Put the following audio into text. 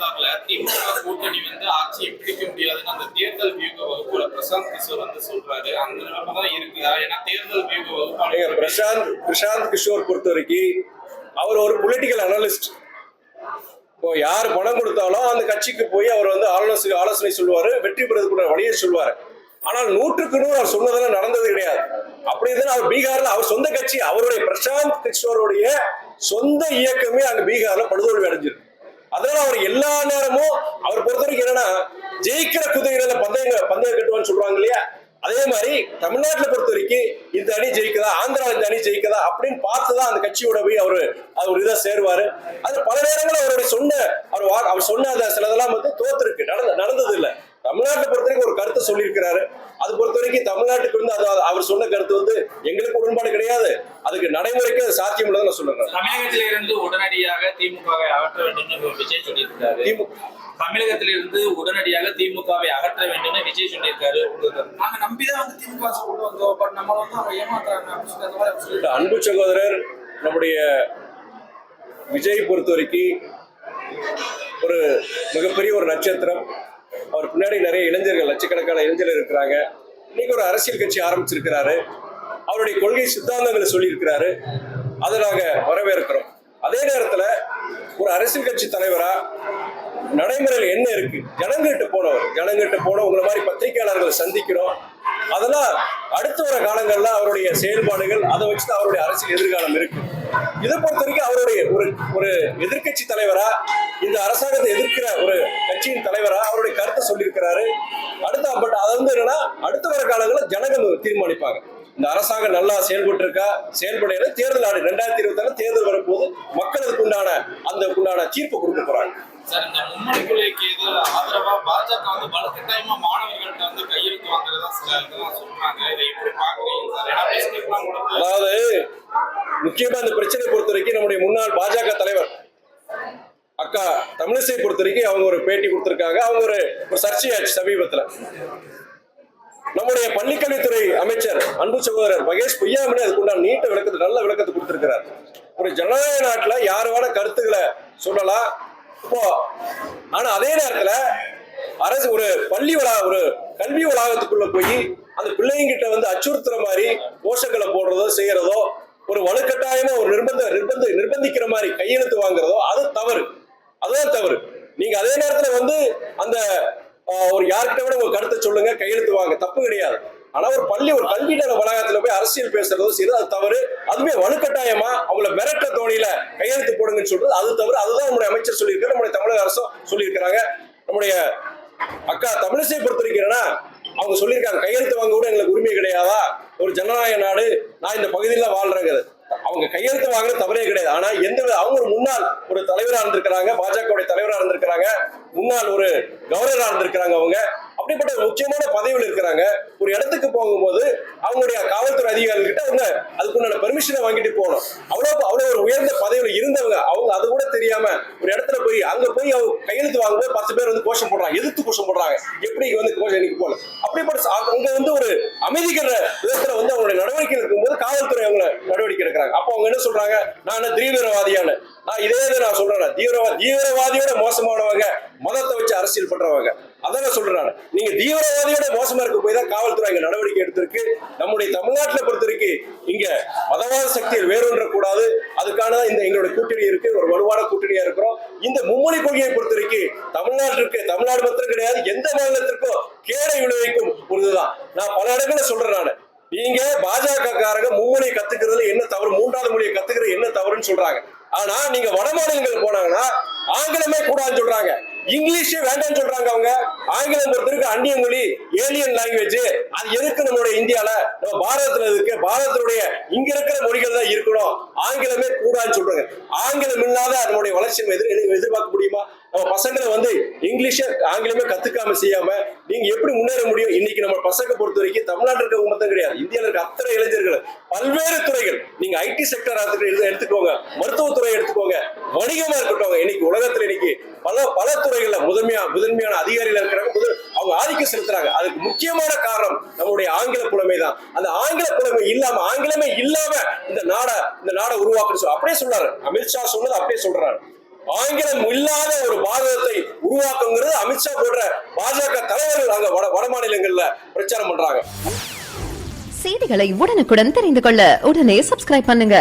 2026 திமுக கூட்டணி ஆட்சியை பிடிக்க முடியாதுன்னு அந்த தேர்தல் வியூக வகுப்புல பிரசாந்த் கிஷோர் சொல்றாரு. அந்த நிலைமைதான் இருக்குதா? ஏன்னா தேர்தல் வியூக வகுப்பு பிரசாந்த் கிஷோர் பொறுத்த வரைக்கும் அவர் ஒரு பொலிட்டிக்கல் அனலிஸ்ட். இப்போ யார் பணம் கொடுத்தாலும் அந்த கட்சிக்கு போய் அவர் ஆலோசனை சொல்லுவாரு, வெற்றி பெறதுக்குள்ள வழியை சொல்லுவாரு. ஆனால் 100க்கு 100 அவர் சொன்னதெல்லாம் நடந்தது கிடையாது. அப்படிதான் அவர் பீகார்ல அவர் சொந்த கட்சி, அவருடைய பிரசாந்த் கிஷோருடைய சொந்த இயக்கமே அங்க பீகார்ல படுதோல்வி அடைஞ்சிருக்கு. அதனால அவர் எல்லா நேரமும் அவர் பொறுத்த வரைக்கும் என்னன்னா, ஜெயிக்கிற குதிரைகளை பந்தயம் கட்டுவான்னு சொல்றாங்க இல்லையா, அதே மாதிரி தமிழ்நாட்டில் பொறுத்த வரைக்கும் இந்த அணி ஜெயிக்குதா, ஆந்திரா இந்த அணி ஜெயிக்குதா அப்படின்னு பார்த்துதான் அந்த கட்சியோட போய் அவர் இதை சேருவாரு. அது பல நேரங்கள் அவருடைய அவர் சொன்ன சிலதெல்லாம் தோத்துருக்கு, நடந்தது இல்லை. தமிழ்நாட்டை பொறுத்த வரைக்கும் ஒரு கருத்தை சொல்லியிருக்கிறாரு. அது பொறுத்த வரைக்கும் தமிழ்நாட்டுக்கு அவர் சொன்ன கருத்து எங்களுக்கு உடன்பாடு கிடையாது, அதுக்கு நடைமுறைக்கு அது சாத்தியம் உள்ளதை நான் சொல்றேன். தமிழகத்திலிருந்து உடனடியாக திமுகவை அகற்ற வேண்டும் விஜய் சொல்லியிருக்காரு. தமிழகத்திலிருந்து உடனடியாக திமுகவை அகற்ற வேண்டும் விஜய் சொல்லியிருக்காரு. நாங்க நம்பிதான் திமுக கொண்டு வந்தோம், பட் நம்ம அவங்க ஏமாத்துறாங்க. அன்பு சகோதரர் நம்முடைய விஜய் பொறுத்த வரைக்கும் ஒரு மிகப்பெரிய ஒரு நட்சத்திரம். அவர் பின்னாடி நிறைய இளைஞர்கள், லட்சக்கணக்கான இளைஞர்கள் இருக்கிறாங்க. இன்னைக்கு ஒரு அரசியல் கட்சி ஆரம்பிச்சிருக்கிறாரு. அவருடைய கொள்கை சித்தாந்தங்களை சொல்லியிருக்கிறாரு. அதை நாங்க வரவேற்கிறோம். அதே நேரத்துல ஒரு அரசியல் கட்சி தலைவரா நடைமுறையில் என்ன இருக்கு, ஜனங்கிட்ட போனவர் உங்களை மாதிரி பத்திரிகையாளர்களை சந்திக்கிறோம். அதெல்லாம் அடுத்து வர காலங்கள்ல அவருடைய செயல்பாடுகள், அதை வச்சுதான் அவருடைய அரசியல் எதிர்காலம் இருக்கு. இதை பொறுத்த வரைக்கும் அவருடைய ஒரு எதிர்கட்சி தலைவரா, இந்த அரசாங்கத்தை எதிர்க்கிற ஒரு கட்சியின் தலைவரா அவருடைய கருத்தை சொல்லியிருக்கிறாரு. பட் அதை என்னன்னா, அடுத்து வர காலங்களில் ஜனங்கள் தீர்மானிப்பாங்க. இந்த அரசாங்கம் நல்லா செயல்பட்டு இருக்கா, செயல்படையில தேர்தல் 2026 தேர்தல் வரப்போது மக்களுக்கு உண்டான தீர்ப்பு கொடுக்க போறாங்க. சார், இந்த மும்மொழி கொள்கைக்கு ஆதரவா பாஜக வலுக்கட்டாயமா மாணவர்கள்ட்ட கையெழுத்து வாங்குறதா சில இதெல்லாம் சொல்றாங்க. இதை எப்படி பாக்குறீங்க? அதாவது முக்கியமா இந்த பிரச்சனை பொறுத்த வரைக்கும் நம்முடைய முன்னாள் பாஜக தலைவர் அக்கா தமிழிசை பொறுத்த வரைக்கும் அவங்க ஒரு பேட்டி கொடுத்திருக்காங்க. அவங்க ஒரு சர்ச்சையாச்சு சமீபத்துல. நம்முடைய பள்ளிக்கல்வித்துறை அமைச்சர் அன்பு சகோதரர் மகேஷ் பொய்யாமலே அதுக்குண்டான நல்ல விளக்கத்தை கொடுத்திருக்கிறார். ஒரு ஜனநாயக நாட்டுல யாரு வேணா கருத்துக்களை சொல்லலாம். ஆனா அதே நேரத்துல அரசு ஒரு கல்வி வளாகத்துக்குள்ள போய் அந்த பிள்ளைங்கிட்ட அச்சுறுத்துற மாதிரி கோஷங்களை போடுறதோ செய்யறதோ, ஒரு வலுக்கட்டாயமா ஒரு நிர்பந்திக்கிற மாதிரி கையெழுத்து வாங்குறதோ அதுதான் தவறு. நீங்க அதே நேரத்துல அந்த ஒரு யார்கிட்ட விட உங்க கருத்தை சொல்லுங்க, கையெழுத்து வாங்க, தப்பு கிடையாது. ஆனா ஒரு கல்வி வளாகத்துல போய் அரசியல் பேசுறதோ செய்யறது அது தவறு. அதுவே வலுக்கட்டாயமா அவங்கள மிரட்ட தோணியில கையெழுத்து போடுங்கன்னு சொல்றது அது தவறு. அதுதான் நம்முடைய அமைச்சர் சொல்லியிருக்காரு, நம்முடைய தமிழக அரசும் சொல்லியிருக்கிறாங்க. நம்முடைய அக்கா தமிழிசை பொறுத்த வரைக்கும் அவங்க சொல்லியிருக்காங்க, கையெழுத்து வாங்க கூட எங்களுக்கு உரிமை கிடையாதா, ஒரு ஜனநாயக நாடு, நான் இந்த பகுதியில வாழ்றேங்க. அவங்க கையெழுத்து வாங்குறது தவறே கிடையாது. ஆனா அவங்க ஒரு முன்னாள் ஒரு தலைவரா இருந்திருக்கிறாங்க, பாஜக தலைவரா இருந்திருக்கிறாங்க, முன்னாள் ஒரு கவர்னரா இருந்திருக்கிறாங்க. அவங்க அப்படிப்பட்ட முக்கியமான பதவியில் இருக்கிறாங்க. ஒரு இடத்துக்கு போகும்போது அவங்களுடைய காவல்துறை அதிகாரிகள் கிட்ட அவங்க அதுக்குண்டான பெர்மிஷனை வாங்கிட்டு போகணும். அவ்வளவு ஒரு உயர்ந்த பதவியில் இருந்தவங்க அவங்க அது கூட தெரியாம ஒரு இடத்துல போய் அவங்க கையெழுத்து வாங்கும்போது 10 பேர் கோஷம் போடுறாங்க, எதிர்த்து கோஷம் போடுறாங்க. எப்படி கோஷம் இன்னைக்கு போல அப்படிப்பட்ட அங்க ஒரு அமைதிக்கிற விதத்துல அவங்களுடைய நடவடிக்கை இருக்கும்போது காவல்துறை அவங்க நடவடிக்கை எடுக்கிறாங்க. அப்ப அவங்க என்ன சொல்றாங்க, நான் தீவிரவாதியான நான் சொல்றேன், தீவிரவாதியோட மோசமானவங்க மதத்தை வச்சு அரசியல் பண்றவங்க. அதான் சொல்றாங்க, நீங்க தீவிரவாதியோட மோசமா இருக்க போய் தான் காவல்துறை இங்க நடவடிக்கை எடுத்திருக்கு. நம்முடைய தமிழ்நாட்டில் பொறுத்த வரைக்கும் இங்க மதவாத சக்தியில் வேறொன்ற கூடாது. அதுக்கான எங்களுடைய கூட்டணி இருக்கு, ஒரு வலுவான கூட்டணியா இருக்கிறோம். இந்த மும்மொழி கொள்கையை பொறுத்த வரைக்கும் தமிழ்நாடு மாத்திரம் கிடையாது, எந்த மாநிலத்திற்கும் கேடை விளைவிக்கும் ஒரு இதுதான். நான் பல இடங்களில் சொல்றேன், நீங்க பாஜக காரங்க மும்மொழியை கத்துக்கிறதுல என்ன தவறு, 3வது மொழியை கத்துக்கிறது என்ன தவறுன்னு சொல்றாங்க. ஆனா நீங்க வட மாநிலங்கள் போனாங்கன்னா ஆங்கிலமே கூடாதுன்னு சொல்றாங்க, இங்கிலீஷே வேண்டாம்னு சொல்றாங்க. அவங்க ஆங்கிலம் பொறுத்தவரைக்கும் அந்நிய மொழி, ஏலியன் லாங்குவேஜ், அது எதுக்கு நம்மளுடைய இந்தியால, நம்ம பாரதத்துல இருக்கு, பாரதத்துடைய இங்க இருக்கிற மொழிகள் தான் இருக்கணும், ஆங்கிலமே கூடாதுன்னு சொல்றாங்க. ஆங்கிலம் இல்லாத நம்மளுடைய வளர்ச்சி எதிர்பார்க்க முடியுமா? நம்ம பசங்களை இங்கிலீஷே ஆங்கிலமே கத்துக்காம செய்யாம நீங்க எப்படி முன்னேற முடியும்? இன்னைக்கு நம்ம பசங்க பொறுத்த வரைக்கும் தமிழ்நாட்டில் இருக்க மட்டும் கிடையாது, இந்தியாவில் இருக்க அத்தனை இளைஞர்கள் பல்வேறு துறைகள், நீங்க ஐடி செக்டர் எடுத்துக்கோங்க, மருத்துவத்துறை எடுத்துக்கோங்க, வணிகமா இருக்கட்டும், இன்னைக்கு உலகத்துல இன்னைக்கு பல துறைகள்ல முதன்மையான அதிகாரிகள் இருக்கிறாங்க, அவங்க ஆதிக்கம் செலுத்துறாங்க. அதுக்கு முக்கியமான காரணம் நம்மளுடைய ஆங்கில புலமை தான். அந்த ஆங்கில புலமை ஆங்கிலமே இல்லாம இந்த நாடை உருவாக்குன்னு அப்படியே சொல்றாரு அமித்ஷா, சொன்னது அப்படியே சொல்றாரு. ஆங்கிலம் இல்லாத ஒரு பாரதத்தை உருவாக்குங்கிறது அமித்ஷா போன்ற பாஜக தலைவர்கள் அங்க வட மாநிலங்கள்ல பிரச்சாரம் பண்றாங்க. செய்திகளை உடனுக்குடன் தெரிந்து கொள்ள உடனே சப்ஸ்கிரைப் பண்ணுங்க.